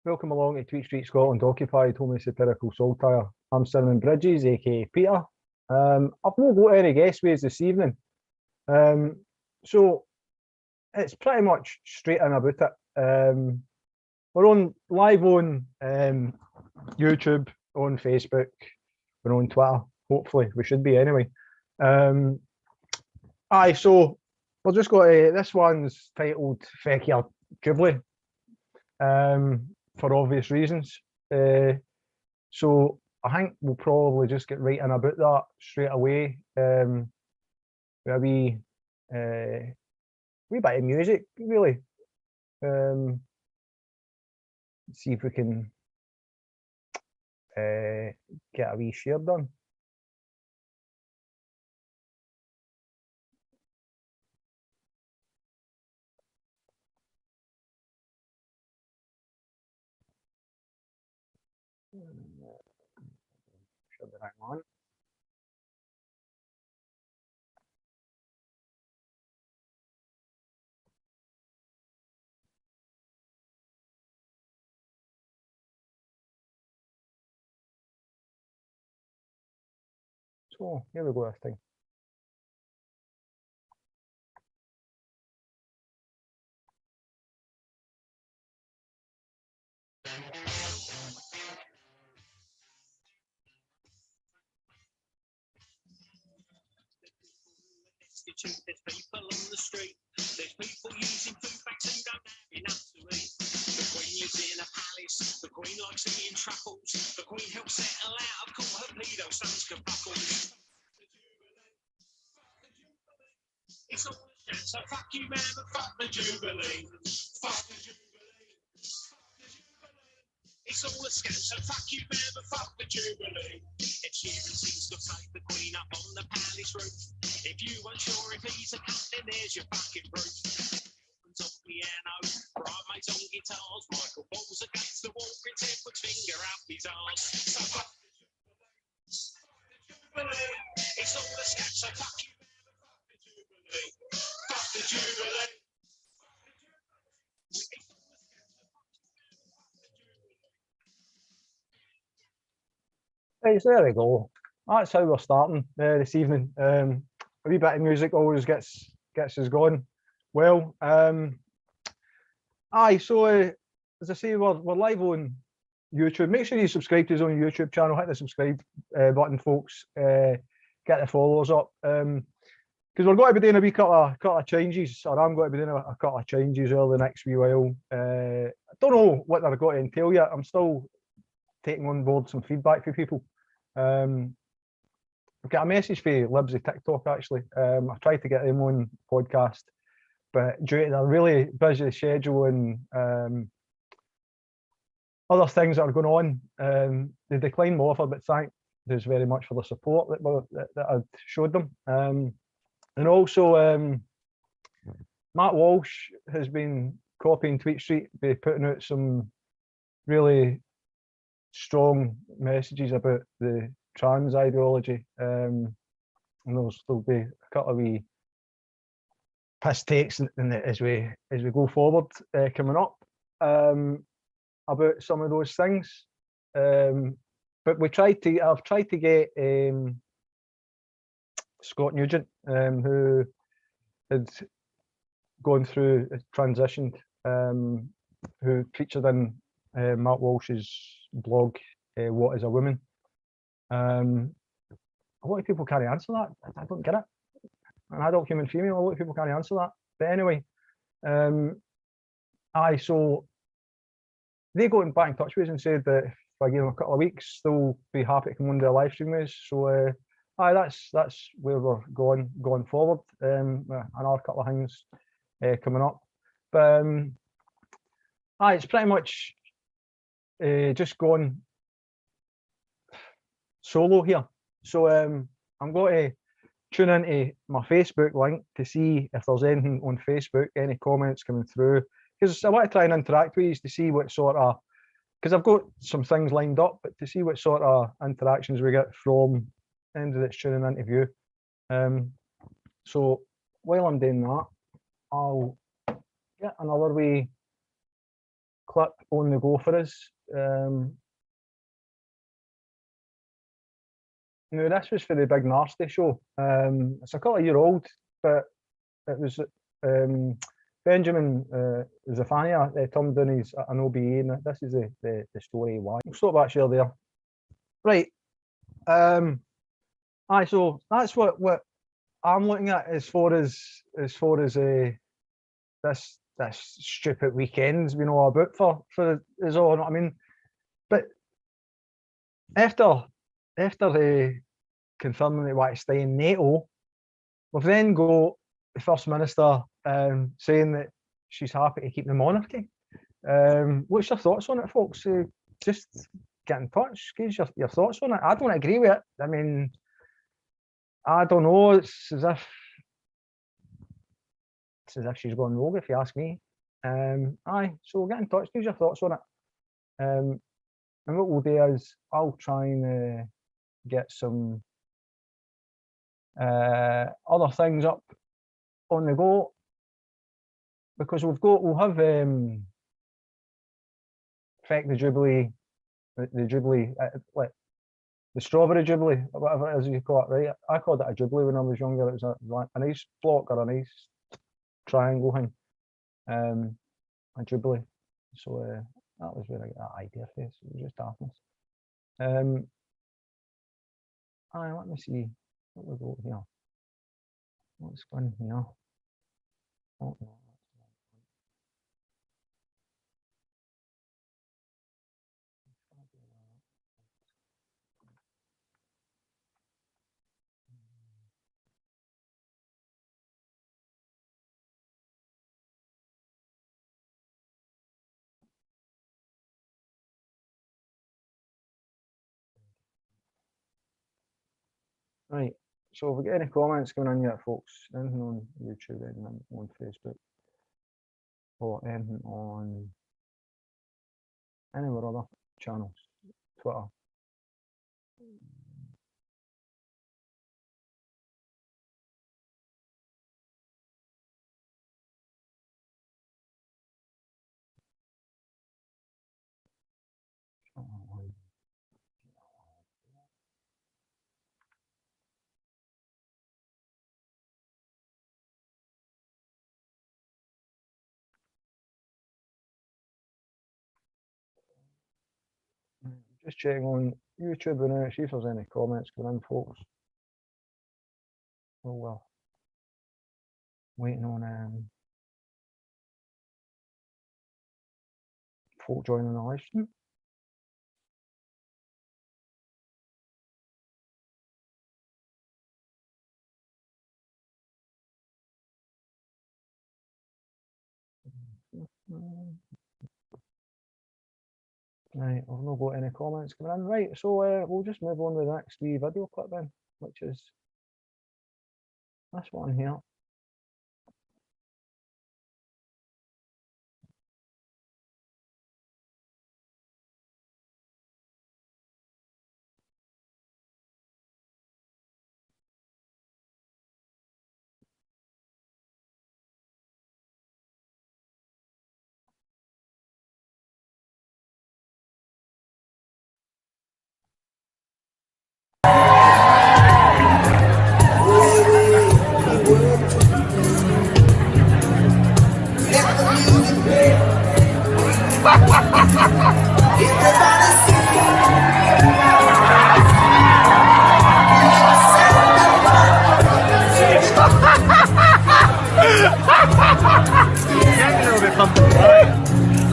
Welcome along to Tweet Street Scotland Occupied, home of satirical soul tire. I'm Simon Bridges, aka Peter. I've not got any guest ways this evening. So it's pretty much straight in about it. We're on live on YouTube, on Facebook, we're on Twitter. Hopefully, we should be anyway. So we're just got this one's titled Feck or Jubbly. For obvious reasons. So I think we'll probably just get right in about that straight away. With a wee bit of music, really. See if we can get a wee share done. Share the right one. So here we go this time. There's people on the street, there's people using food bags who don't have enough to eat. The Queen lives in a palace, the Queen likes eating truffles, the Queen helps settle out of court her pedo sons kerfuffles. It's all a shit, so fuck you man and fuck the Jubilee. Fuck the Jubilee. It's all a scam, so fuck you man and fuck the Jubilee. Ed Sheeran seems to take the Queen up on the palace roof. If you weren't sure if he's a cunt, then there's your fucking proof. On piano, bridesmaids on guitars, Michael Ball's against the wall, Prince Edward's finger up his arse. So fuck the Jubilee. It's all a scam, so fuck you man and fuck the Jubilee. Fuck the Jubilee. Right, so there we go. That's how we're starting this evening. A wee bit of music always gets us going. Well, so as I say, we're live on YouTube. Make sure you subscribe to us on YouTube channel. Hit the subscribe button, folks. Get the followers up. Because we're going to be doing a wee couple of changes, or I'm going to be doing a couple of changes over the next wee while. I don't know what they're going to entail yet. I'm still taking on board some feedback from people. I've got a message for Libs of TikTok actually. I tried to get them on podcast, but due to their really busy schedule and other things that are going on, they declined my offer. But thank you very much for the support that I showed them. And also, Matt Walsh has been copying Tweet Street, by putting out some really strong messages about the trans ideology, and there'll be a couple of wee piss takes as we go forward coming up about some of those things. But I've tried to get Scott Nugent, who had gone through transitioned, who featured in Matt Walsh's blog, What is a Woman? A lot of people can't answer that. I don't get it. An adult human female, a lot of people can't answer that. But anyway, so they got back in touch with us and said that if I give them a couple of weeks, they'll be happy to come on the live stream with us. So that's where we're going forward. Another couple of things coming up. But it's pretty much just going solo here. So I'm going to tune into my Facebook link to see if there's anything on Facebook, any comments coming through, because I want to try and interact with you to see what sort of, because I've got some things lined up, but to see what sort of interactions we get from anybody that's tuning into view. So while I'm doing that, I'll get another wee clip on the go for us. Now this was for the Big Nasty show. It's a couple of years old, but it was Benjamin Zafania turned in his an OBA, and this is the story why. We'll stop that share there. Right. Aye, so that's what I'm looking at as far as this stupid weekends we know about for us all. You know what I mean? But after confirming that we want to stay in NATO, we've then got the First Minister saying that she's happy to keep the monarchy. What's your thoughts on it, folks? Just get in touch, give your thoughts on it. I don't agree with it. I mean, I don't know. It's as if she's gone rogue, if you ask me. Aye, so get in touch, give your thoughts on it. And what we'll do is I'll try and get some other things up on the go, because we'll have Feck the Jubbly, the Jubbly, like the strawberry Jubbly, or whatever it is you call it, right? I called it a Jubbly when I was younger. It was a nice block or a nice triangle thing, a Jubbly. So that was where I got that idea for it. It was just darkness. Aye, let me see what we got here. What's going here? Oh, no. Right, so if we get any comments coming in yet, folks, anything on YouTube, anything on Facebook, or anything on any of our other channels, Twitter. Just checking on YouTube now, see if there's any comments coming in, folks. Oh well. Waiting on folk joining the live stream. Right, I've not got any comments coming in. Right, so we'll just move on to the next wee video clip then, which is this one here.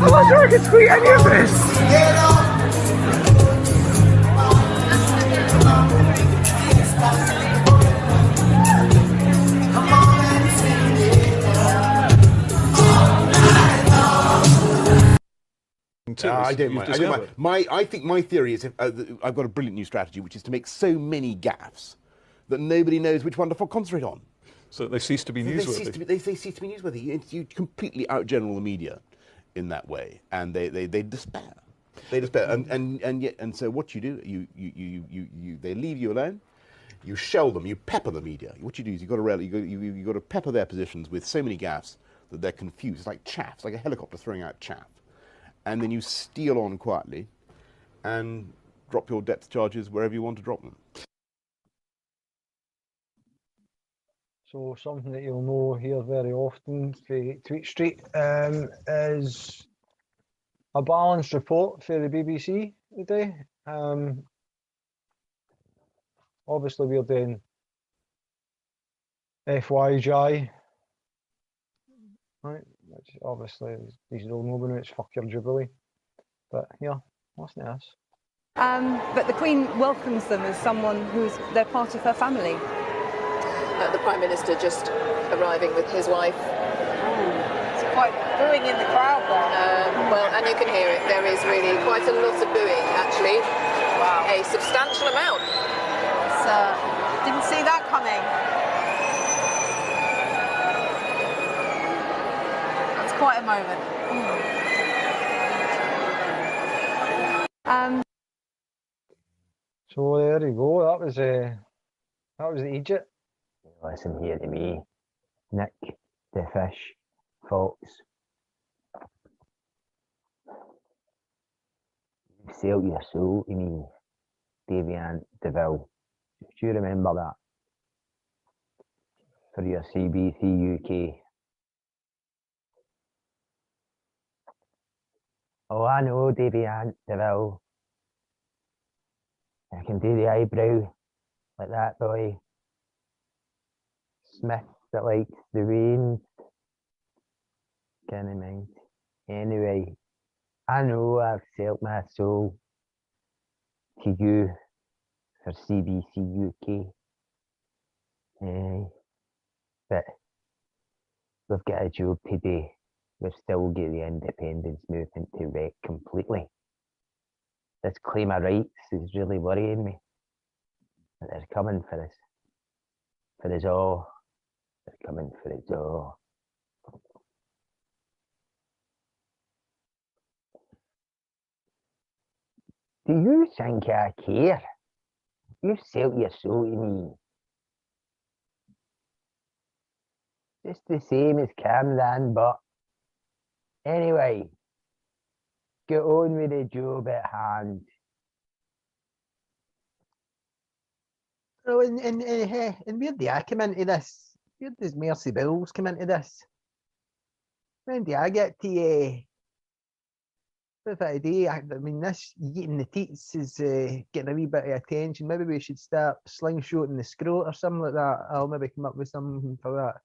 I'm not sure I can tweet any of this. I don't mind. I think my theory is I've got a brilliant new strategy, which is to make so many gaffes that nobody knows which one to concentrate on. So they cease to be newsworthy. They cease to be newsworthy. You completely outgeneral the media in that way, and they despair. They despair, and so what you do, they leave you alone. You shell them, you pepper the media. What you do is you got to pepper their positions with so many gaffes that they're confused. It's like chaff. It's like a helicopter throwing out chaff. and then you steal on quietly and drop your depth charges wherever you want to drop them. So something that you'll know here very often for Tweet Street is a balanced report for the BBC today. Obviously we're doing FYJ, right? Which obviously these don't know when it's fuck your Jubbly. But yeah, listen to this. But the Queen welcomes them as someone they're part of her family. The Prime Minister just arriving with his wife. It's quite booing in the crowd there. Well, and you can hear it. There is really quite a lot of booing, actually. Wow. A substantial amount. Didn't see that coming. That's quite a moment. So there you go. That was Egypt. Listen here to me, Nick, the Fish, Fox. You've sold your soul to me, Davian DeVille. Do you remember that? For your CBC UK. Oh, I know, Davian DeVille. I can do the eyebrow like that boy Smith that likes the rain. Can't mind. Anyway, I know I've sold my soul to you for CBC UK. But we've got a job to do. We've still got the independence movement to wreck completely. This claim of rights is really worrying me. But they're coming for us. For us all. They're coming for us all. Do you think I care? You sell your soul to me. Just the same as Camden, but anyway, get on with the job at hand. Oh, and where do I come into this? Where does Mercy Bills come into this? When do I get to if I do? I mean, this eating the teats is getting a wee bit of attention. Maybe we should start slingshotting the scrot or something like that. I'll maybe come up with something for that.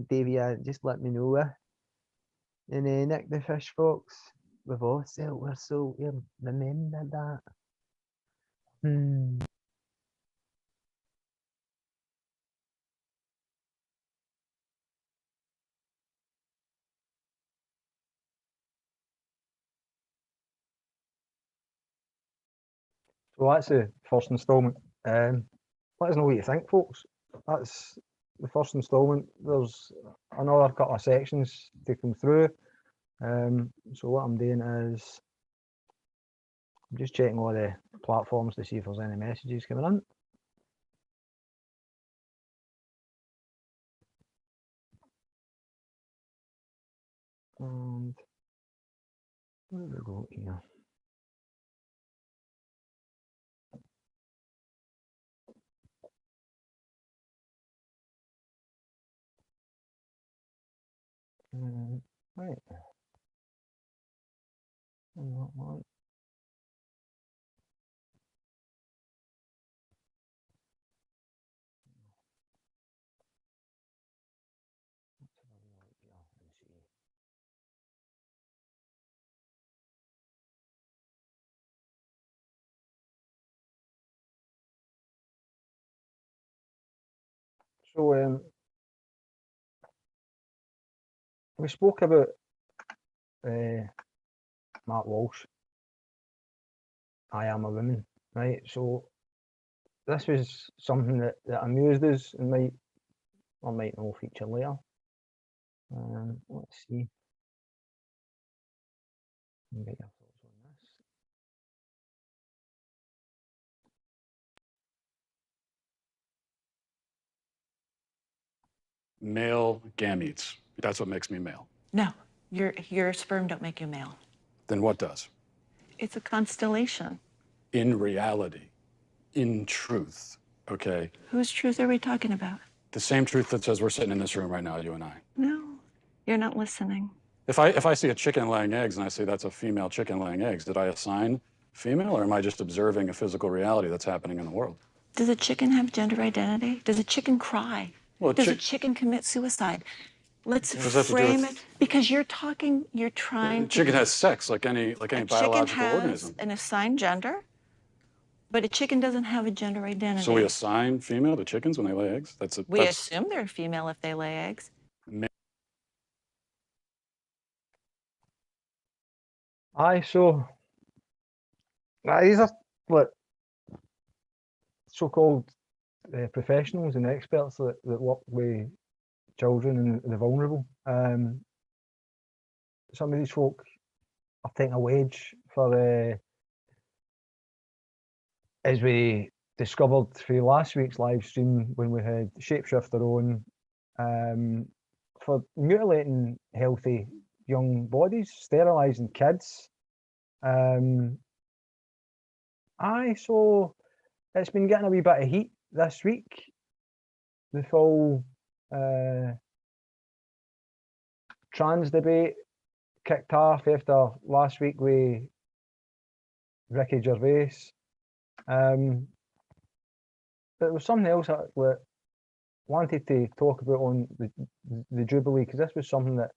Davey, just let me know. And Nick the Fish Fox, we've all sold our soul. Remember that. So that's the first instalment. Let us know what you think, folks. That's the first instalment. There's another couple of sections to come through. So what I'm doing is I'm just checking all the platforms to see if there's any messages coming in. And where do we go here? Right. Not one. So we spoke about Matt Walsh. I am a woman, right? So this was something that amused us and might not feature later. Let's see. Get your thoughts on this. Male gametes. That's what makes me male. No, your sperm don't make you male. Then what does? It's a constellation. In reality, in truth, okay? Whose truth are we talking about? The same truth that says we're sitting in this room right now, you and I. No, you're not listening. If I see a chicken laying eggs and I say that's a female chicken laying eggs, did I assign female, or am I just observing a physical reality that's happening in the world? Does a chicken have gender identity? Does a chicken cry? Well, Does a chicken commit suicide? Let's What does that have to do frame with- it, because you're trying A chicken has sex like any a biological chicken has organism. an assigned gender, but a chicken doesn't have a gender identity. So we assign female to chickens when they lay eggs? We assume they're female if they lay eggs. Aye, so these are what so-called professionals and experts that work with children and the vulnerable. Some of these folk are taking a wage for, as we discovered through last week's live stream when we had Shapeshifter on, for mutilating healthy young bodies, sterilising kids. Aye, so it's been getting a wee bit of heat this week. The full trans debate kicked off after last week with Ricky Gervais. But there was something else that wanted to talk about on the Jubilee, because this was something that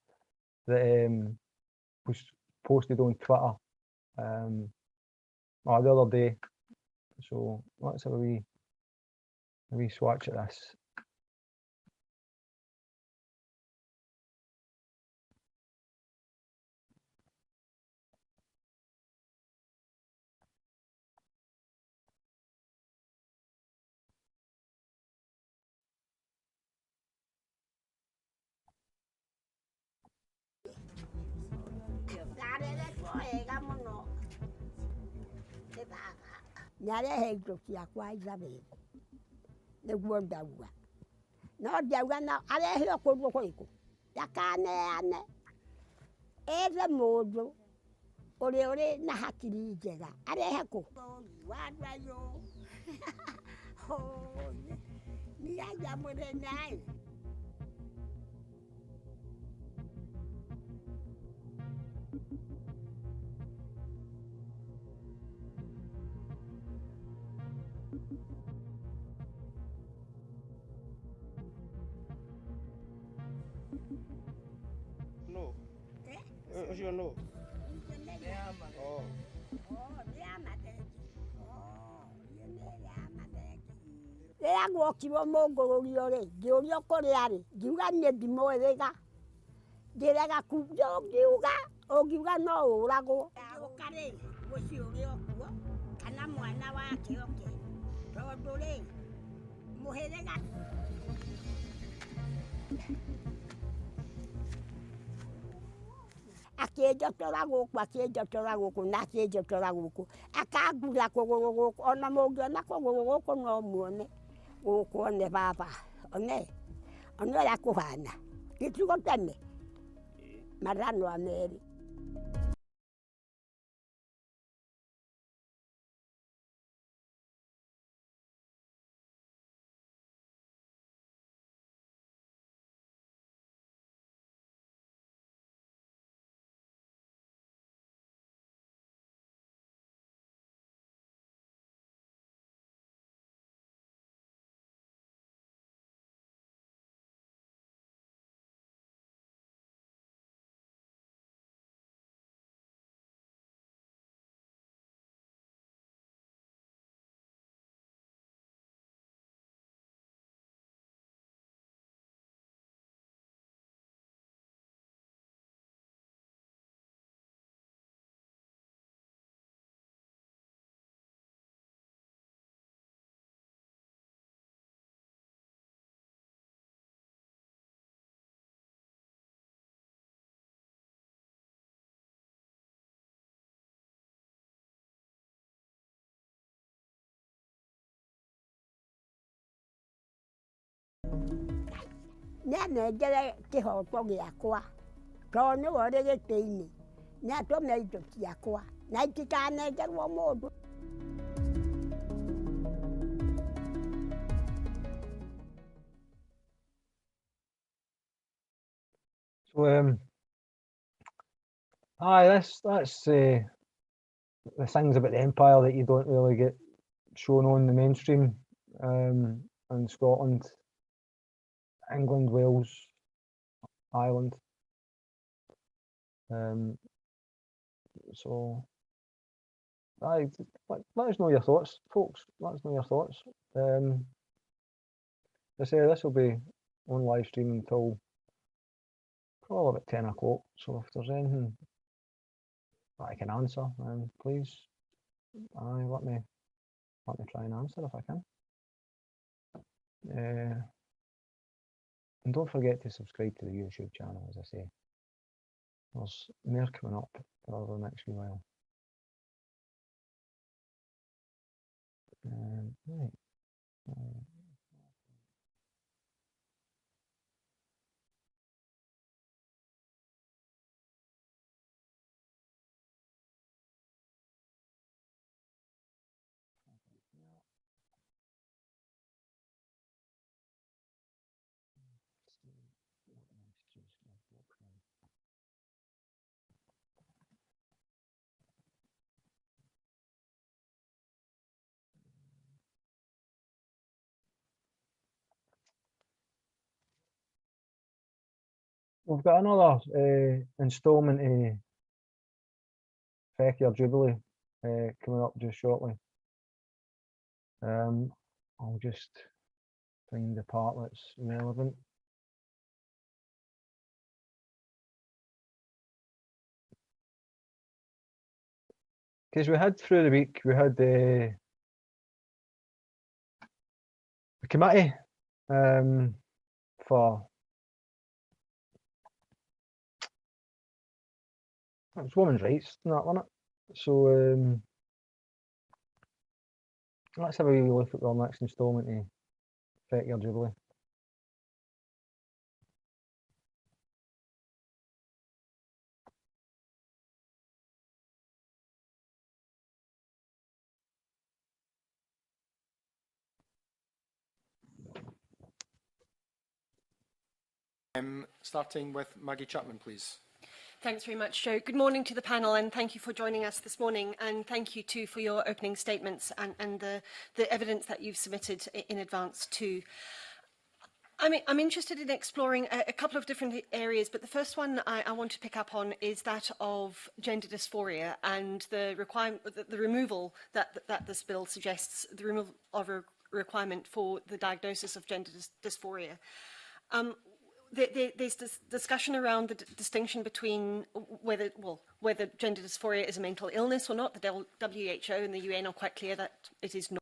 was posted on Twitter the other day. So let's have a wee swatch at this. Nyarehe indo ciakwa Isabel nĩguo ndauga no ndiauga na arehe kũndũ kũrĩkũ ndakaneane ethe mũndũ ũrĩa ũrĩ na hakiri njega arehe kũ wandayũ niaja mũthenya No. Ucio no. Oh. Rĩrĩa guokirwo mũngũrũrio rĩ ngĩũrio kũrĩa rĩ ngiuga niĩ ndimwĩrĩga ngĩrega ũngiuga no ũragwo ũka rĩ mũciĩ ũrĩa okuo kana mwana wake oke tondũ rĩ mũhĩrĩga akĩnjotora gũkũ na akĩnjotora gũkũ akangura kũgũrũ gũkũ ona mũngĩona kũgũrũ gũkũ no muone gũkũ one baba one ũrĩa kũhana gĩtugo tene mathanwa merĩ. Nĩanengere kĩhoto gĩakwa tondũ nĩwe ũrĩ gĩtĩ-inĩ Na to me do ya kwa. Na tika na ga wo mo do. So aye, that's the things about the Empire that you don't really get shown on the mainstream in Scotland, England, Wales, Ireland. So aye, let us know your thoughts, folks. Let us know your thoughts. I say this will be on live stream until probably about 10 o'clock. So if there's anything that I can answer, please, let me try and answer if I can. And don't forget to subscribe to the YouTube channel, as I say. There's more coming up for the next wee while. Right. We've got another instalment of Feck or Jubbly coming up just shortly. I'll just find the part that's relevant. Because we had through the week, we had the committee for it's women's rights, that wasn't it? So let's have a wee look at the next instalment of Feck or Jubbly. Starting with Maggie Chapman, please. Thanks very much, Joe. Good morning to the panel, and thank you for joining us this morning. And thank you too for your opening statements and the evidence that you've submitted in advance too. I'm interested in exploring a couple of different areas, but the first one I want to pick up on is that of gender dysphoria and the removal that this bill suggests, the removal of a requirement for the diagnosis of gender dysphoria. There's this discussion around the distinction between whether gender dysphoria is a mental illness or not. The WHO and the UN are quite clear that it is not.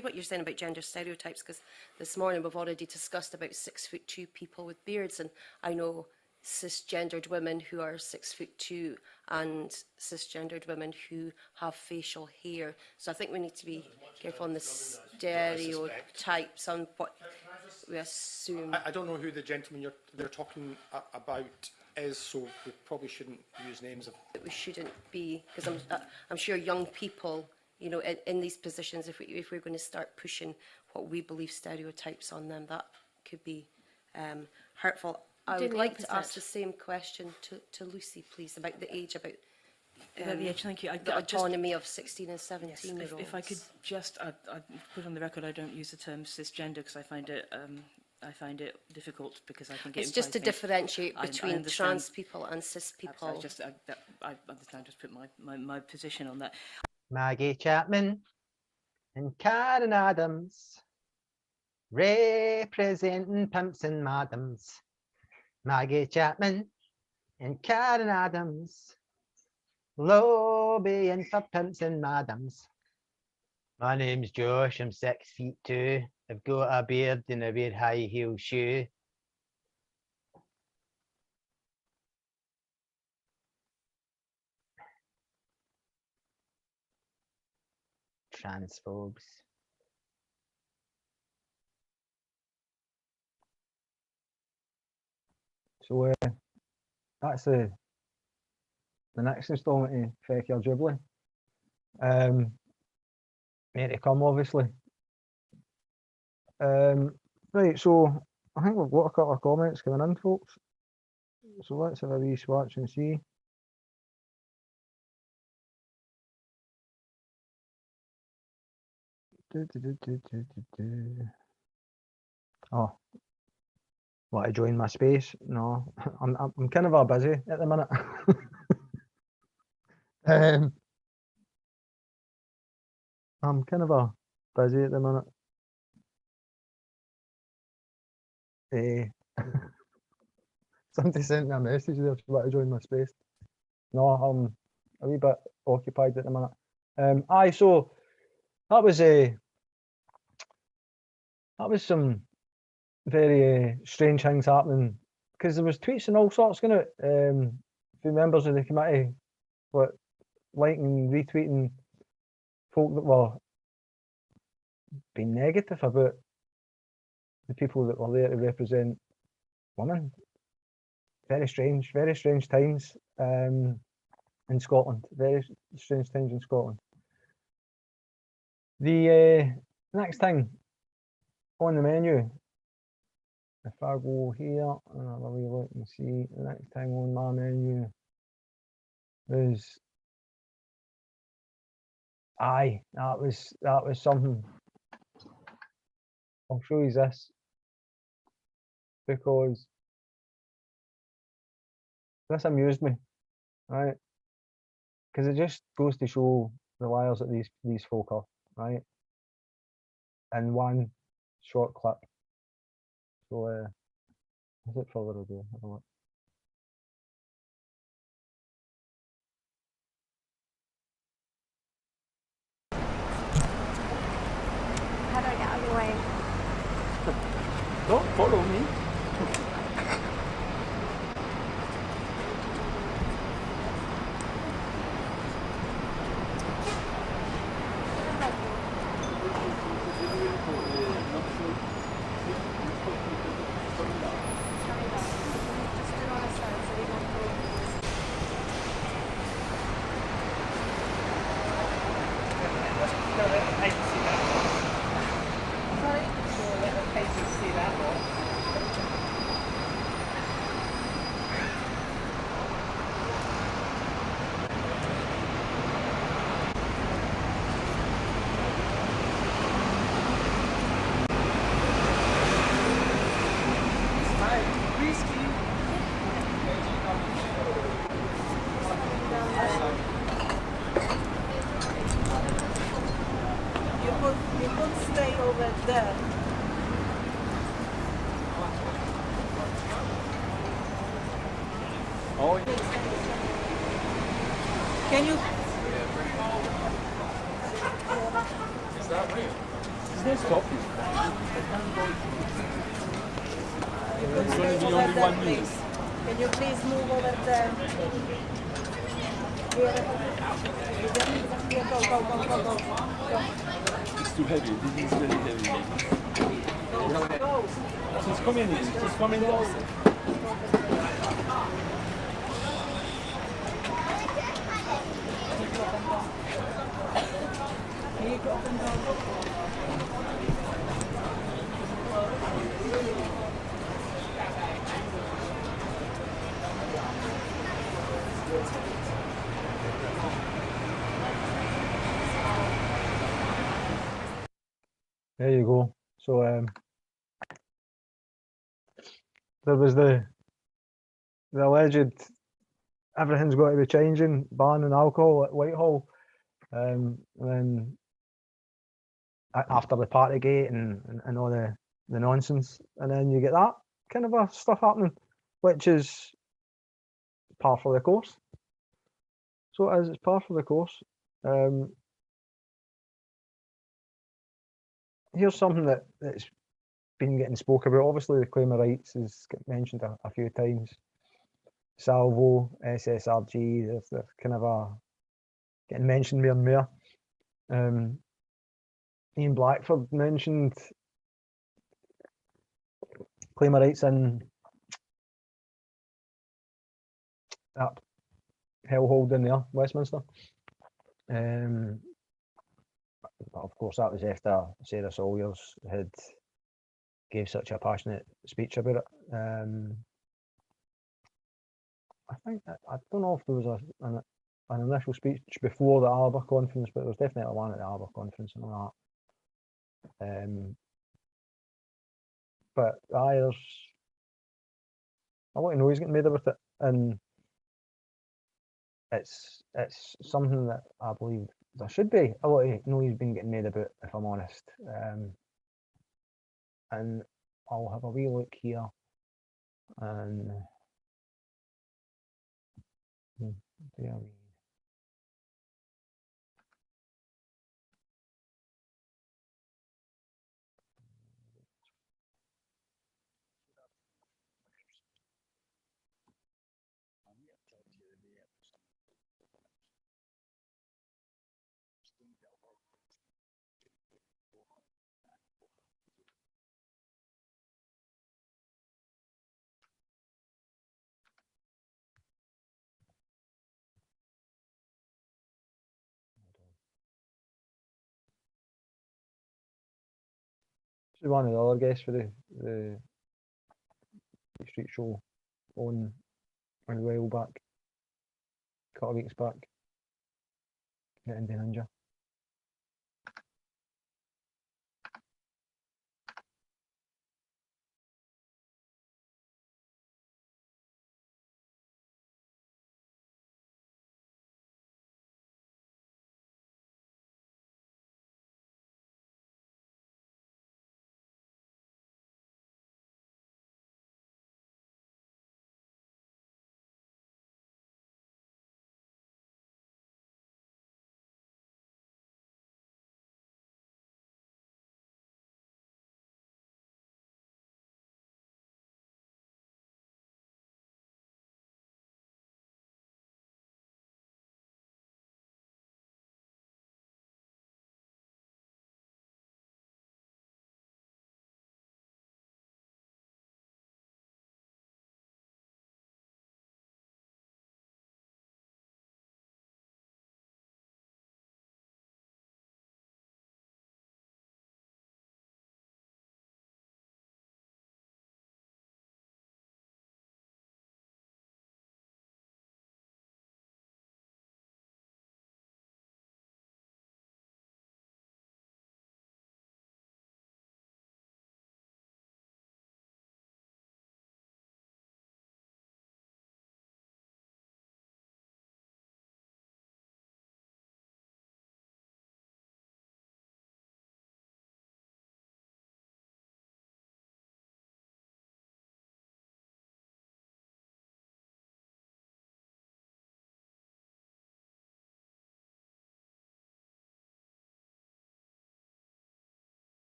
What you're saying about gender stereotypes, because this morning we've already discussed about 6'2" people with beards, and I know cisgendered women who are 6'2" and cisgendered women who have facial hair. So I think we need to be careful on the stereotypes on what we assume. I don't know who the gentleman they're talking about is, so we probably shouldn't use names of. We shouldn't be, because I'm sure young people, you know, in these positions, if we're going to start pushing what we believe stereotypes on them, that could be hurtful. I would like to ask the same question to Lucy, please, about the age, about thank you. the autonomy of 16 and 17-year-olds. If I could just, I put on the record, I don't use the term cisgender because I find it difficult, because I think it's just to differentiate between trans people and cis people. I understand. Just put my position on that. Maggie Chapman and Karen Adams, representing pimps and madams. Maggie Chapman and Karen Adams, lobbying for pimps and madams. My name's Josh, I'm 6'2". I've got a beard and I wear high heel shoe. Transphobes. So that's the the next instalment of Feck or Jubbly. Here to come, obviously. Right, so I think we've got a couple of comments coming in, folks. So let's have a wee swatch and see. Oh, want to join my space? No, I'm kind of a busy at the minute. I'm kind of a busy at the minute. Somebody sent me a message there if you want to join my space. No, I'm a wee bit occupied at the minute. Aye, so that was some very strange things happening, because there was tweets and all sorts going out. A few members of the committee liking, retweeting folk that were being negative about the people that were there to represent women. Very strange times in Scotland. Very strange times in Scotland. The next thing on the menu, if I go here and have a wee look and see, the next thing on my menu is, aye, that was something. I'll show you this, because this amused me, right? Because it just goes to show the liars that these folk are, right? In one short clip. So is it further ado? Have a look. How do I get out of the way? Don't follow me. You could stay over there. Oh, yeah. Can you? Is that real? There's no stopping. You could stay over there, please. Can you please move over there? Here, go. It's too heavy. This is really heavy. Go. She's coming in. She's coming down. There you go. So there was the alleged everything's got to be changing, banning alcohol at Whitehall, and then after the Partygate and all the nonsense, and then you get that kind of stuff happening, which is par for the course. So it is, it's par for the course. Here's something that's been getting spoke about. Obviously, the claim of rights is mentioned a few times. Salvo, SSRG, they're kind of getting mentioned more and more. Ian Blackford mentioned claim of rights in that hellhole in there, Westminster. But of course, that was after Sarah Sawyers had gave such a passionate speech about it. I think I don't know if there was an initial speech before the Alba conference, but there was definitely one at the Alba conference and all that. But there's a lot of noise getting made about it, and it's something that I believe there should be a lot of noise being getting made about, if I'm honest. And I'll have a wee look here, and there we This is one of the other guests for the street show on a while back, a couple of weeks back, the Indian Ninja.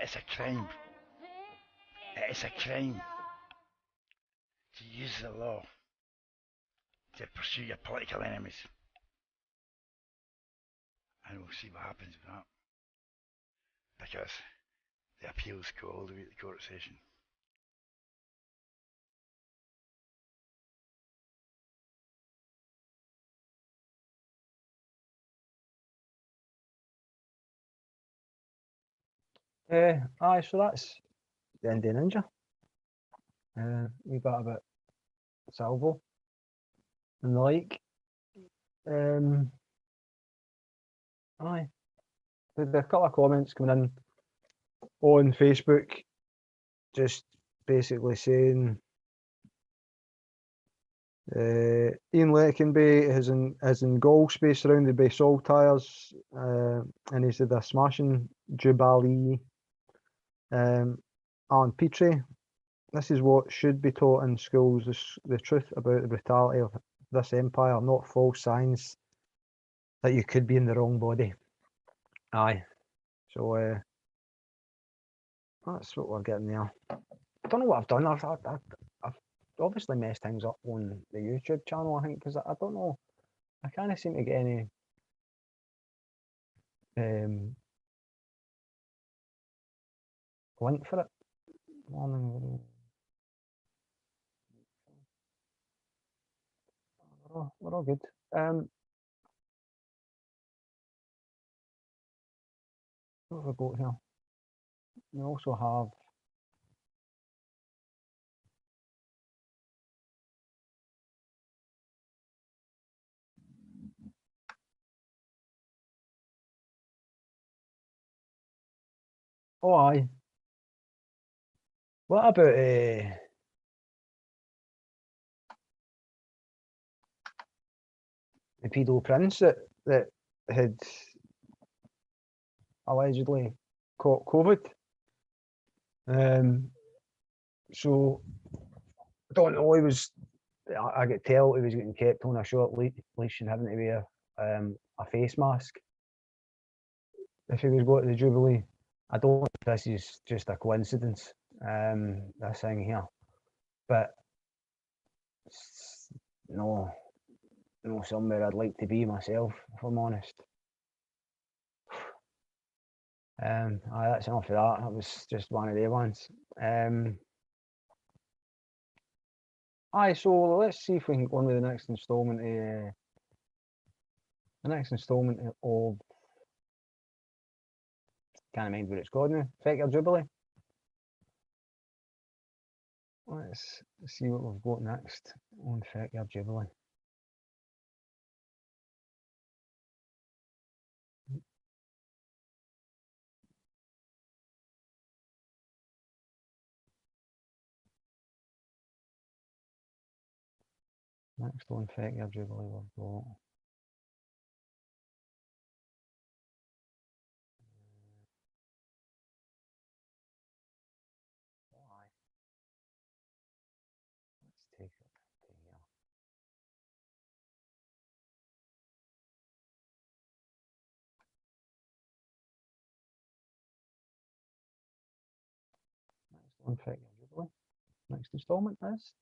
It is a crime. It is a crime to use the law to pursue your political enemies. And we'll see what happens with that. Because the appeals go all the way to the court session. Aye, so that's the Indian Ninja. We got a bit Salvo and the like. Aye. There's a couple of comments coming in on Facebook, just basically saying Ian Leckenby is in goal space surrounded by Sol tyres, and he said a smashing Jubbly. Alan Petrie, this is what should be taught in schools, the truth about the brutality of this empire, not false signs that you could be in the wrong body. Aye. So that's what we're getting there. I don't know what I've done. I've obviously messed things up on the YouTube channel, I think, because I don't know. I can't seem to get any link for it. Morning. We're all good. What have we got here? We also have oh aye. What about the pedo prince that had allegedly caught COVID? So I don't know. He was. I could tell he was getting kept on a short leash and having to wear a face mask if he was going to the Jubilee. I don't know if this is just a coincidence, this thing here, but no, somewhere I'd like to be myself, if I'm honest. Aye, that's enough of that. That was just one of the ones. Aye, so let's see if we can go on with the next instalment. The next instalment of can't mind what it's called now. Feck or Jubbly. Let's see what we've got next on Feck or Jubbly. Next on Feck or Jubbly we've got. Let's take it to here. Next on Feck or Jubbly. Next instalment is.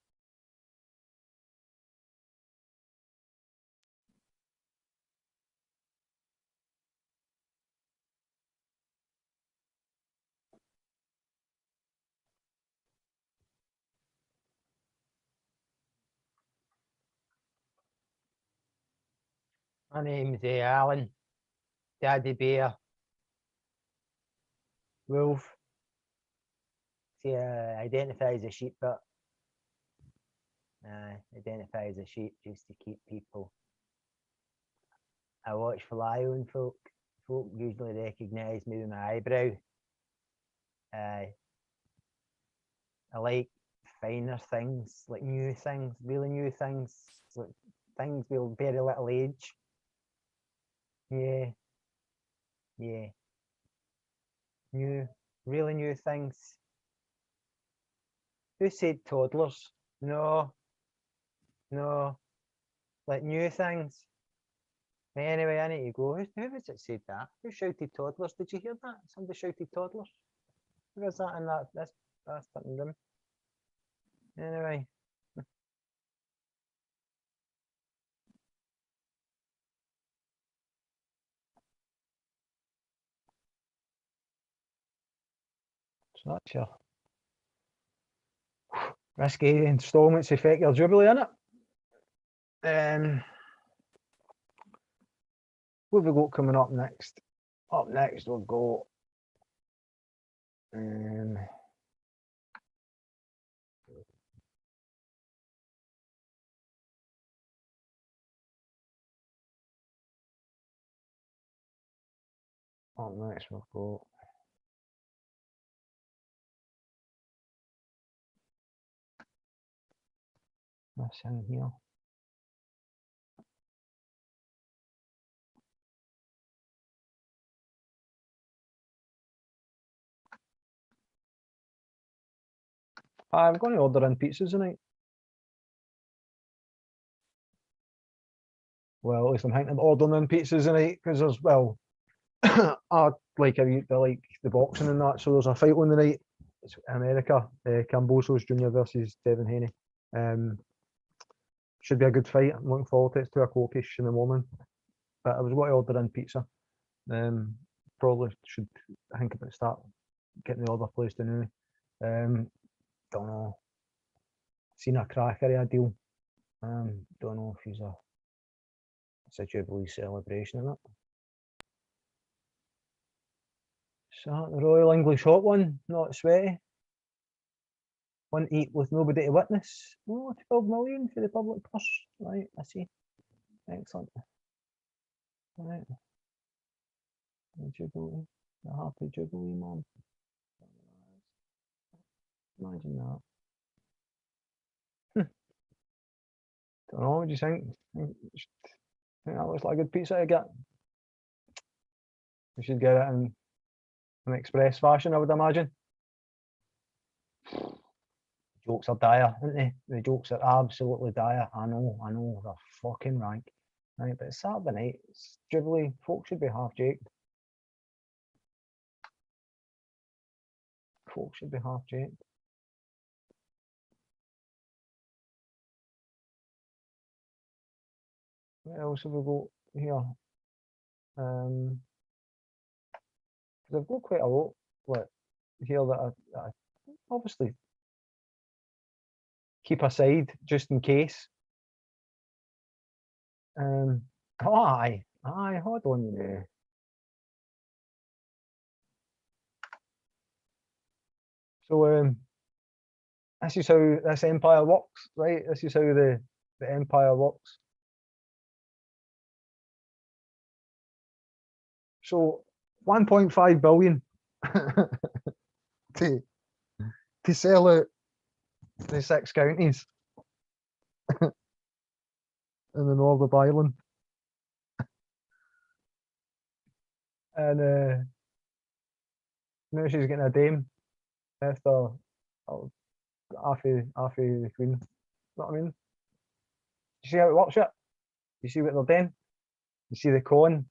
My name's Alan, Daddy Bear, Wolf. See, identify as a sheep, but identify as a sheep just to keep people. I watch fly on folk. Folk usually recognise me with my eyebrow. I like finer things, like new things, really new things, like things with very little age. Yeah. New, really new things. Who said toddlers? No. Like new things. Anyway, I need to go. Who was it said that? Who shouted toddlers? Did you hear that? Somebody shouted toddlers. Where's that in that? That's fucking room. Anyway. So that's your risky instalments affect your Jubbly in it. What have we got coming up next? Up next we'll go up next we'll go this in here. I'm going to order in pizzas tonight. Well, at least I'm thinking about ordering in pizzas tonight because there's, well, I like the boxing and that, so there's a fight on the night. It's in America, Cambosos Jr. versus Devin Haney. Should be a good fight. I'm looking forward to it. It's 2 o'clock-ish in the morning. But I was going to order in pizza. Probably should think about start getting the order placed anyway. Don't know. Seen a crack area deal. Don't know if it's a Jubilee celebration in it. So the Royal English Hot One, not sweaty. 1-8 with nobody to witness. Oh, 12 million for the public purse. Right, I see. Excellent. Right. The Jubilee. The happy Jubilee, man. Imagine that. Don't know, what do you think? Think that looks like a good pizza to get. We should get it in an express fashion, I would imagine. Jokes are dire, aren't they? The jokes are absolutely dire. I know, they're fucking rank. Right, but it's Saturday night, it's Jubilee, folk should be half jaked. Folk should be half jaked. What else have we got here? Because I've got quite a lot here that I obviously keep aside just in case. Oh, aye, hold on there. So this is how this empire works, right? This is how the empire works. So 1.5 billion to sell out the 6 counties in the north of Ireland. And now she's getting a dame after half of the Queen. You know what I mean? You see how it works yet? You see what they're doing? You see the con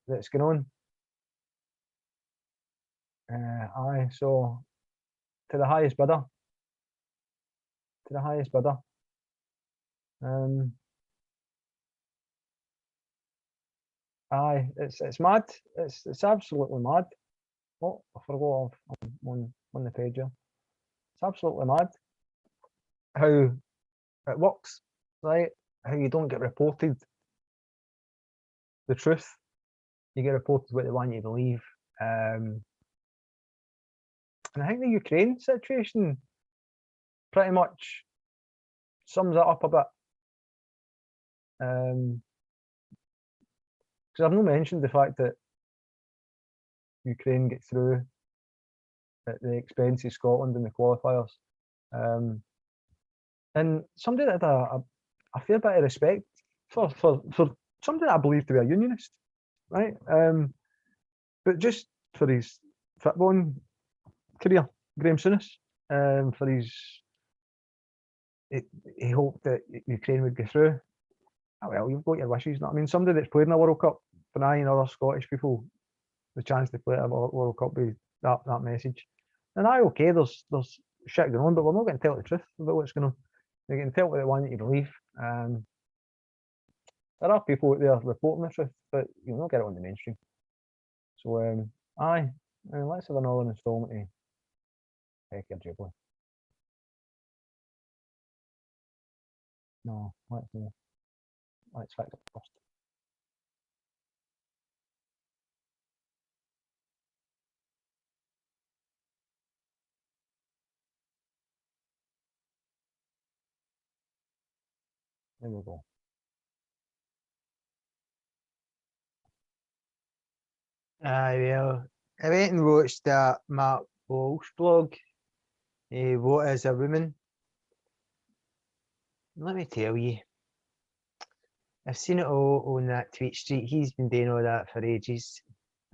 that's going on? Aye, so to the highest bidder. To the highest bidder. Aye, it's mad. It's absolutely mad. Oh, I forgot I'm on the page here. It's absolutely mad how it works, right? How you don't get reported the truth. You get reported what they want you to believe. And I think the Ukraine situation pretty much sums it up a bit. Because I've not mentioned the fact that Ukraine get through at the expense of Scotland in the qualifiers. And somebody that had a fair bit of respect for somebody that I believe to be a unionist, right? But just for his footballing career, Graham Souness, for his, he hoped that Ukraine would go through. Oh, well, you've got your wishes. I mean, somebody that's played in a World Cup, denying other Scottish people the chance to play at a World Cup with that message. And okay, there's shit going on, but we're not going to tell the truth about what's going on. We're going to tell what they want you to believe. There are people out there reporting the truth, but you'll not get it on the mainstream. So, aye, let's have another instalment of Feck or Jubbly. No, let's fix it first. There we go. Aye, well, I went and watched that Mark Walsh blog, What is a Woman? Let me tell you, I've seen it all on that tweet street. He's been doing all that for ages,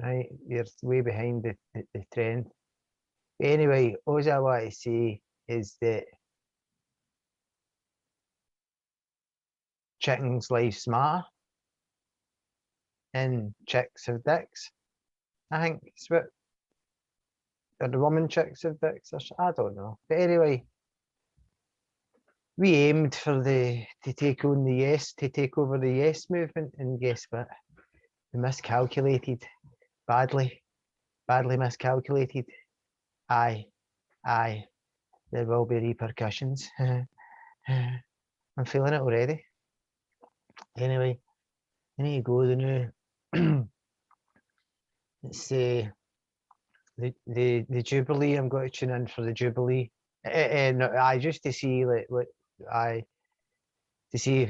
right? You're way behind the trend. Anyway, all I want to say is that chickens' lives matter and chicks have dicks. I think it's what, or the woman chicks have dicks, or I don't know. But anyway, we aimed for to take on the yes, to take over the yes movement, and guess what? We miscalculated badly miscalculated. Aye, there will be repercussions. I'm feeling it already. Anyway, I need to go now. Let's see. The Jubilee. I'm going to tune in for the Jubilee. No, just to see like what to see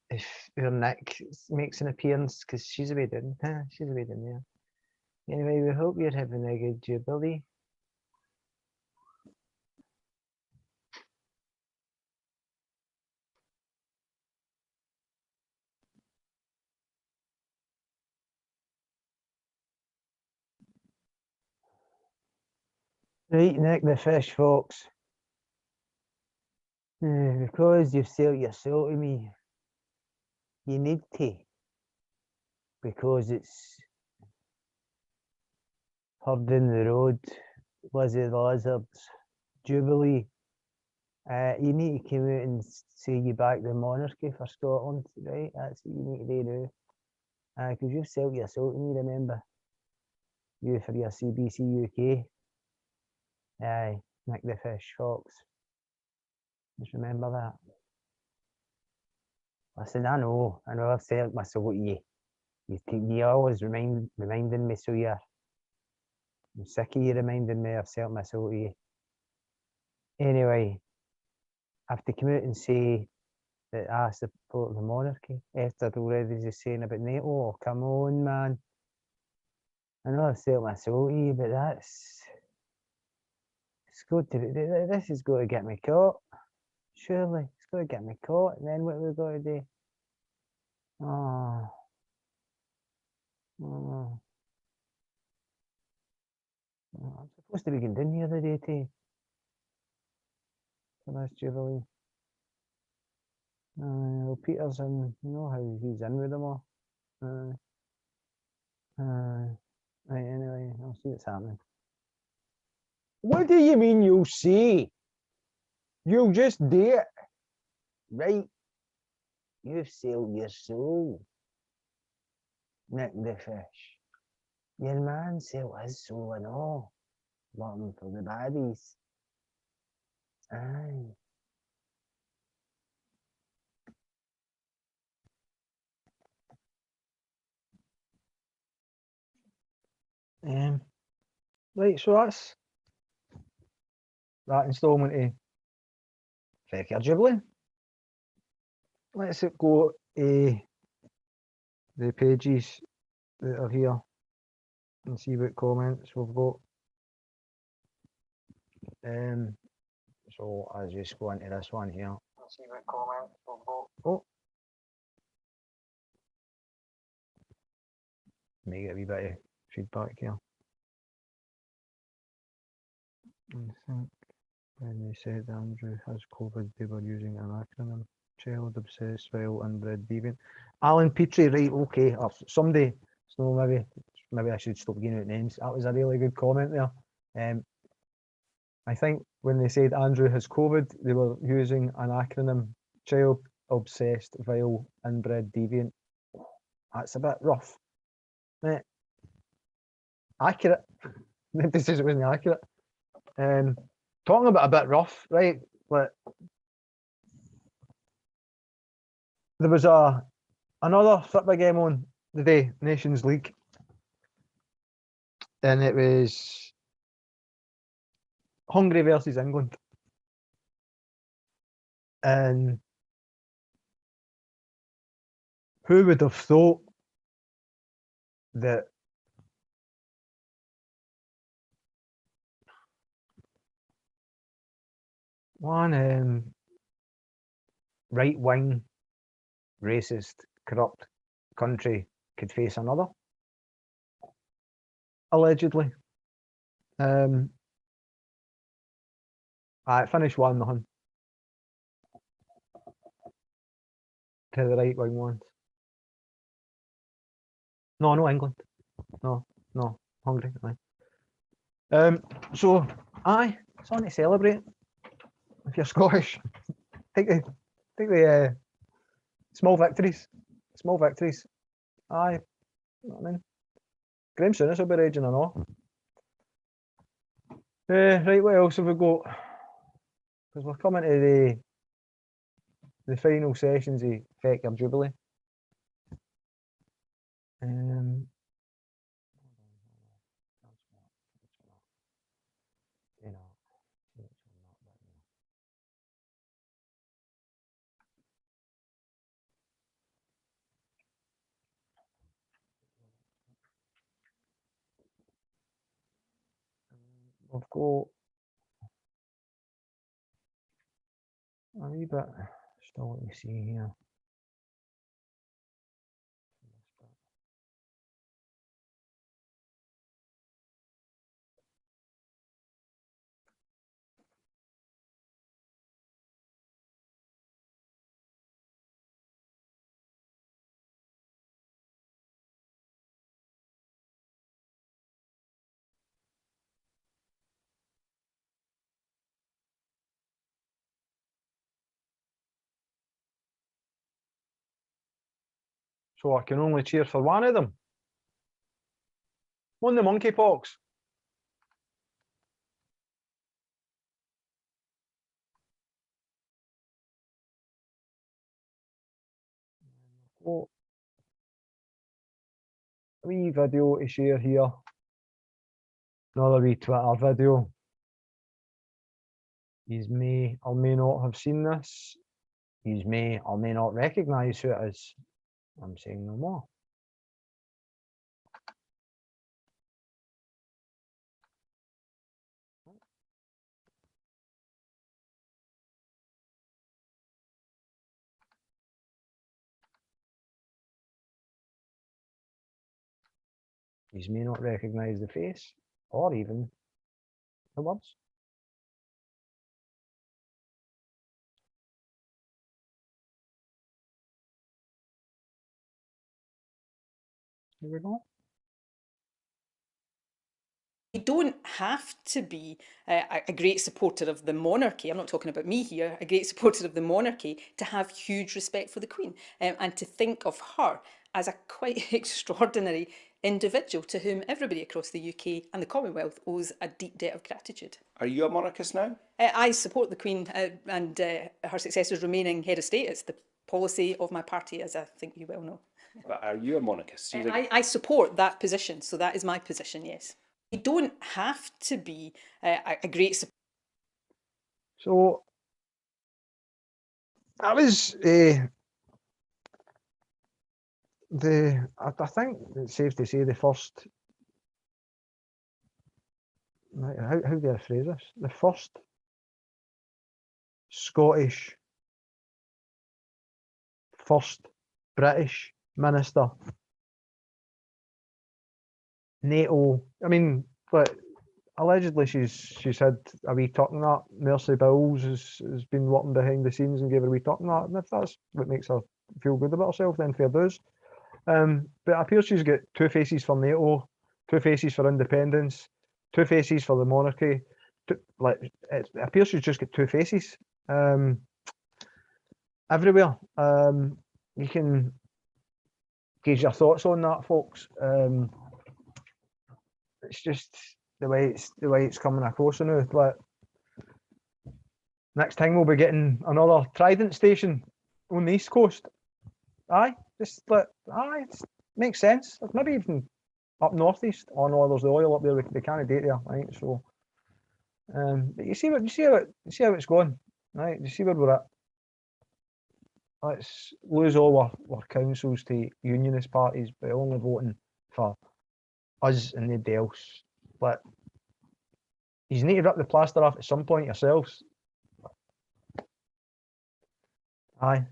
if your Nick makes an appearance, because she's away down. She's away down there. Anyway, we hope you're having a good Jubilee. Right, Nick the Fish Fox. Because you've sold your soul to me, you need to. Because it's Herd in the Road, Lizzie the Lizards, Jubilee. You need to come out and say you back the monarchy for Scotland, right? That's what you need to do now. Because you've sold your soul to me, remember? You for your CBC UK. Aye, Nick the Fish Fox. Just remember that. Listen, I know I've sold my soul to you. You always reminding me, so I'm sick of you reminding me I've sold my soul to you. Anyway, I have to come out and say that I support the monarchy after already just saying about NATO. Oh, come on, man. I know I've sold my soul to you, but this has got to get me caught. Surely, it's got to get me caught, and then what we've got to do? Oh. I'm supposed to be going down here the day too. For this Jubilee. Well, Peter's in, you know how he's in with them all. Right, anyway, I'll see what's happening. What do you mean you'll see? You'll just do it. Right. You've sold your soul. Nick the Fish. Your man sold his soul and all. Looking for the baddies. Aye. Right, so that's that instalment of Feck or Jubbly. Let's go to the pages that are here and see what comments we've got. So I'll just go into this one here. See what comments we've got. Oh. May get a wee bit of feedback here. I think when they said Andrew has COVID, they were using an acronym. Child obsessed, vile, inbred, deviant. Alan Petrie, right, okay. Or somebody, so maybe I should stop giving out names. That was a really good comment there. I think when they said Andrew has COVID, they were using an acronym: child obsessed, vile, inbred, deviant. That's a bit rough. Mate, accurate. Nobody says it wasn't accurate. Talking about a bit rough, right? Like, there was another football game on the day, Nations League, and it was Hungary versus England, and who would have thought that one right-wing, racist, corrupt country could face another, allegedly. It finished 1-0 to the right-wing ones. No, no England. No, Hungary. So, something to celebrate. If you're Scottish, take the small victories. Small victories. Aye, you know what I mean? Graham Souness will be raging and all. Right, what else have we got? Because we're coming to the final sessions of Feck or Jubbly. We've got a wee bit still to see here. So I can only cheer for one of them. Won the monkeypox. Oh, a wee video to share here. Another wee Twitter video. You may or may not have seen this. You may or may not recognise who it is. I'm saying no more. You may not recognise the face or even the words. Here we go. You don't have to be a great supporter of the monarchy, I'm not talking about me here, a great supporter of the monarchy to have huge respect for the Queen and to think of her as a quite extraordinary individual to whom everybody across the UK and the Commonwealth owes a deep debt of gratitude. Are you a monarchist now? I support the Queen and her successors remaining head of state. It's the policy of my party, as I think you well know. But are you a monarchist? I support that position, so that is my position, yes. You don't have to be a great supporter. So that was I think it's safe to say the first. How do I phrase this? The first Scottish, first British minister. NATO. I mean, but allegedly she's had a wee talking that. Mercy Bowles has been working behind the scenes and gave her a wee talking that. And if that's what makes her feel good about herself, then fair dues. But it appears she's got two faces for NATO, two faces for independence, two faces for the monarchy, like it appears she's just got two faces everywhere. You can gauge your thoughts on that, folks. It's just the way it's coming across now. Like, next time we'll be getting another Trident station on the East Coast. Aye, just like it makes sense. Maybe even up northeast. Oh no, there's the oil up there. They can't date there, right? So, but you see how it's going, right? You see where we're at. Let's lose all our councils to unionist parties by only voting for us and nobody else. But you need to rip the plaster off at some point yourselves. Aye,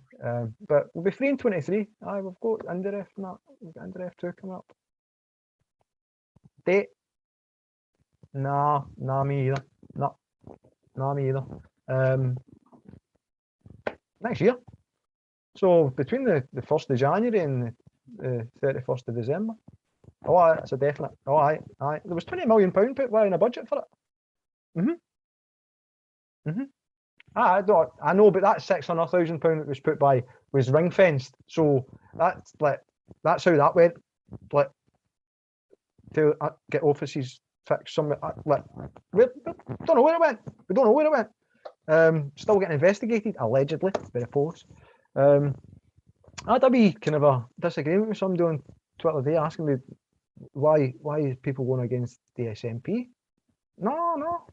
but we'll be free in 23. Aye, we've got Indiref and that. We've got Indiref 2 coming up. Date? Nah, me either. Nah, me either. Next year. So between the 1st of January and the 31st of December. Oh, aye, that's a definite. Oh, aye. There was £20 million put in a budget for it. I know, but that £600,000 that was put by was ring fenced. So that's how that went. Like, to get offices fixed. We don't know where it went. We don't know where it went. Still getting investigated, allegedly, by the police. I had a wee kind of a disagreement with somebody on Twitter today asking me why is people going against the SNP? No.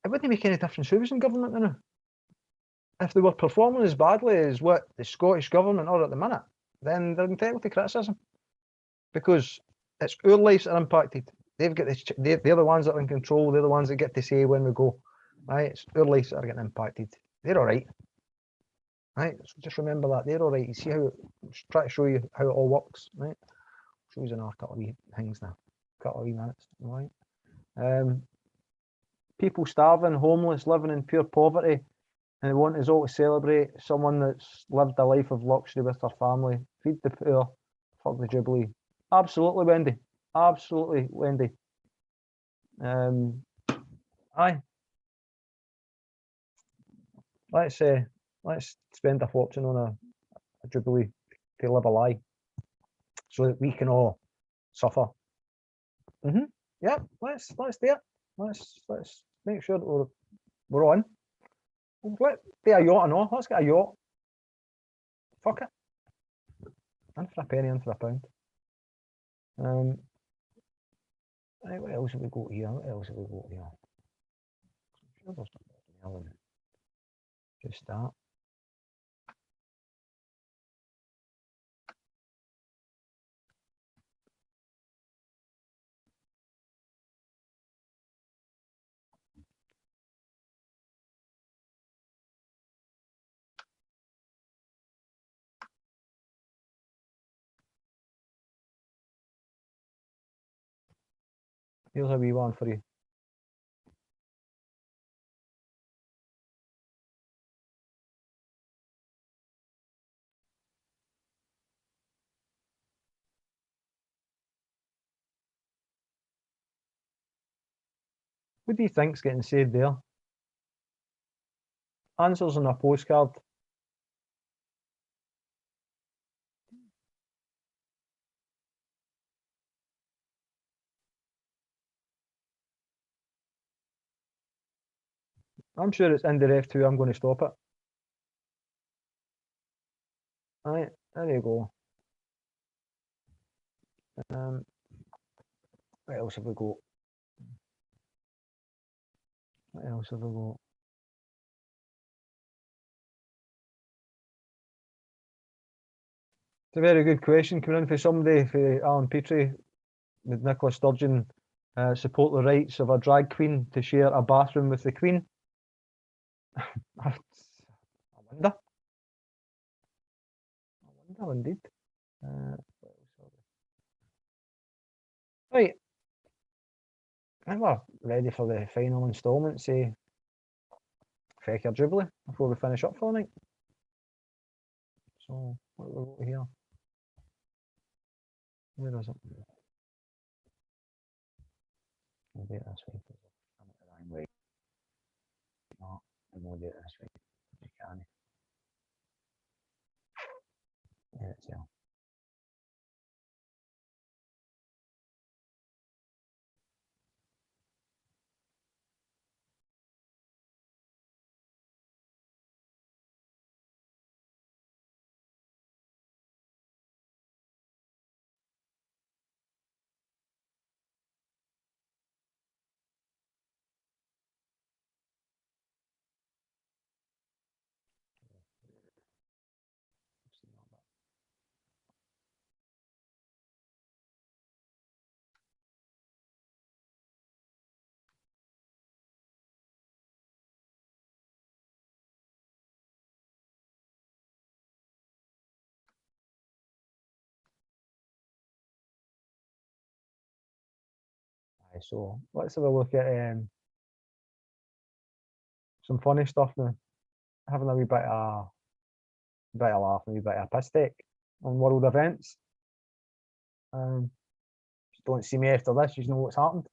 It wouldn't make any difference who was in government now. If they were performing as badly as what the Scottish government are at the minute, then they're entitled to criticism. Because it's our lives that are impacted. They've got this. They're the ones that are in control. They're the ones that get to say when we go. Right? It's our lives that are getting impacted. They're all right. Right? So just remember that they're all right. You see how? Try to show you how it all works. Right? Show you in a couple of wee things now. Couple of wee minutes. All right. People starving, homeless, living in pure poverty, and they want us all to celebrate someone that's lived a life of luxury with their family. Feed the poor, fuck the Jubbly. Absolutely, Wendy. Absolutely, Wendy. Aye. Let's spend a fortune on a Jubbly to live a lie, so that we can all suffer. Yeah, let's do it. Let's make sure that we're on. Let's do a yacht and all. Let's get a yacht. Fuck it. In for a penny, in for a pound. Right, what else have we got here? I'm sure there's nothing else. Just that. Here's a wee one for you. What do you think's getting said there? Answers on a postcard. I'm sure it's Indiref 2. I'm going to stop it. Right, there you go. What else have we got? What else have we got? It's a very good question coming in for somebody, for Alan Petrie, with Nicola Sturgeon, support the rights of a drag queen to share a bathroom with the Queen. I wonder. I wonder indeed. Right. I think we're ready for the final instalment, say Feck or Jubbly, before we finish up for the night. So, what have we got here? Where is it? We'll do it this week. I'm at the wrong way. No, and we'll do it this week. You can. Yeah, it's yeah. So let's have a look at some funny stuff now. Having a wee bit of laugh, and a wee bit of piss take on world events. Just don't see me after this, you know what's happened.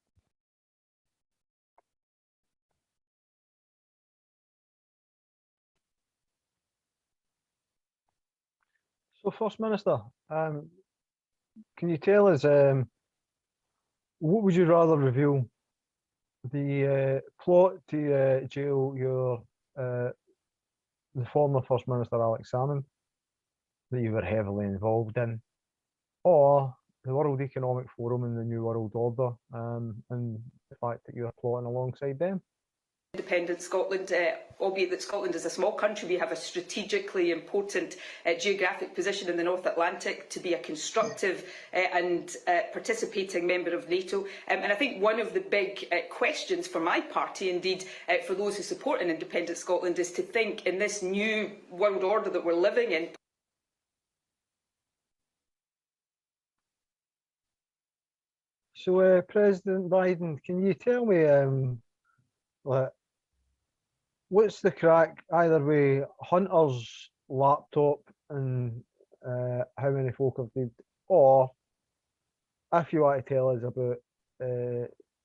So, First Minister, can you tell us what would you rather reveal? The plot to jail your the former First Minister Alex Salmond that you were heavily involved in, or the World Economic Forum and the New World Order, and the fact that you are plotting alongside them? Independent Scotland, albeit that Scotland is a small country, we have a strategically important geographic position in the North Atlantic to be a constructive and participating member of NATO. And I think one of the big questions for my party, indeed for those who support an independent Scotland, is to think in this new world order that we're living in. So, President Biden, can you tell me what's the crack either way Hunter's laptop and how many folk have died, or if you want to tell us about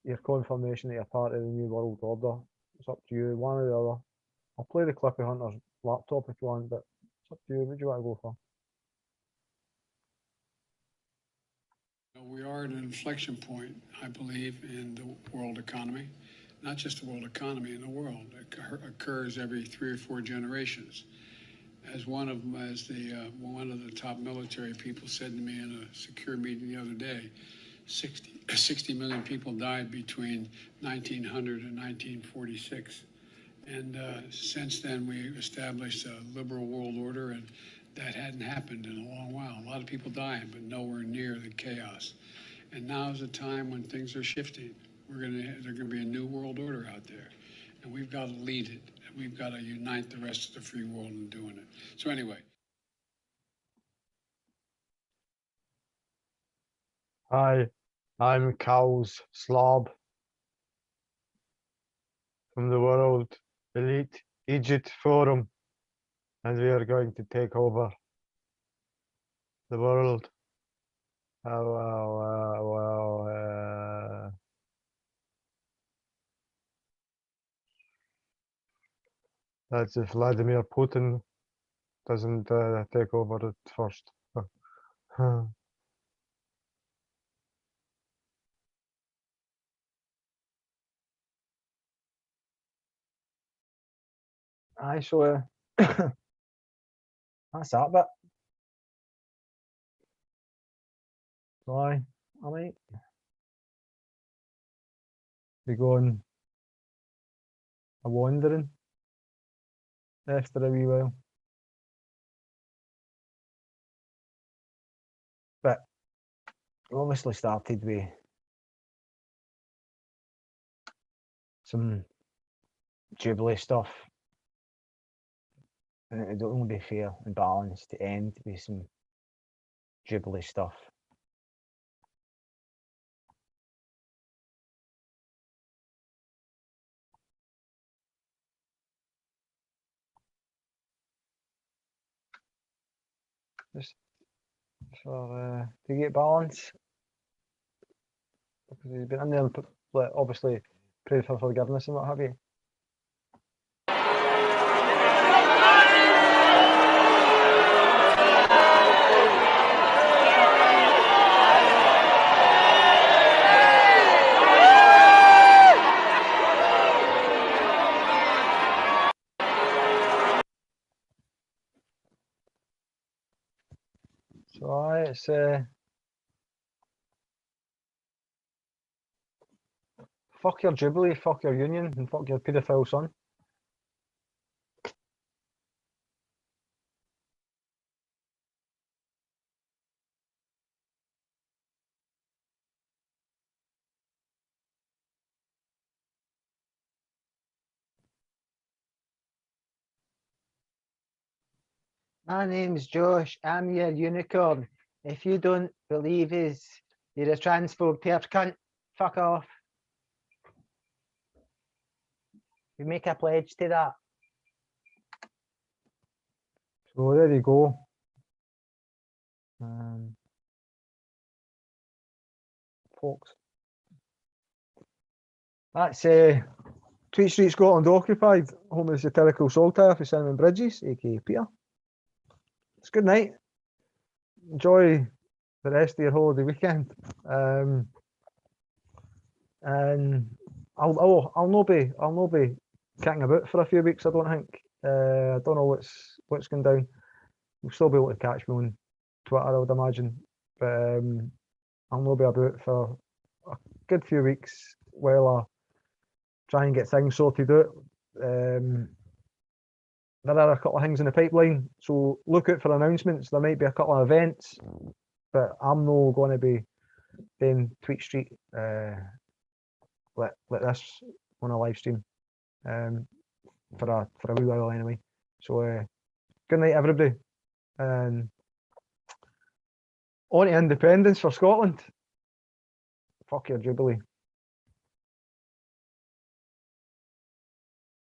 your confirmation that you're part of the New World Order, it's up to you, one or the other. I'll play the clip of Hunter's laptop if you want, but it's up to you. What do you want to go for? We are at an inflection point, I believe, in the world economy. Not just the world economy, in the world. It occurs every 3 or 4 generations. As one of the top military people said to me in a secure meeting the other day, 60 million people died between 1900 and 1946. And since then, we established a liberal world order, and that hadn't happened in a long while. A lot of people dying, but nowhere near the chaos. And now is a time when things are shifting. There's going to be a new world order out there, and we've got to lead it. We've got to unite the rest of the free world in doing it. So anyway. Hi, I'm Cowles Slob from the World Elite Egypt Forum, and we are going to take over the world. That's if Vladimir Putin doesn't take over it first. Aye, so that's that bit. So I might be going a wandering after a wee while. But obviously started with some Jubbly stuff. And it would only be fair and balanced to end with some Jubbly stuff. Just for to get balance. Because he's been in there like, obviously pray for forgiveness and what have you. So aye, it's fuck your Jubilee, fuck your union, and fuck your paedophile son. My name's Josh. I'm your unicorn. If you don't believe us, you're a transphobe perv cunt. Fuck off. We make a pledge to that. So there you go. Folks. That's Tweed Street, Scotland occupied, home of the satirical saltire for Simon Bridges, aka Peter. It's a good night. Enjoy the rest of your holiday weekend. And I'll not be kicking about for a few weeks, I don't think. I don't know what's going down. You'll still be able to catch me on Twitter, I would imagine. But I'll not be about for a good few weeks while I try and get things sorted out. There are a couple of things in the pipeline, so look out for announcements. There might be a couple of events, but I'm not going to be doing Tweed Street like this on a live stream for a wee while anyway. So good night, everybody, and on to independence for Scotland. Fuck your Jubilee.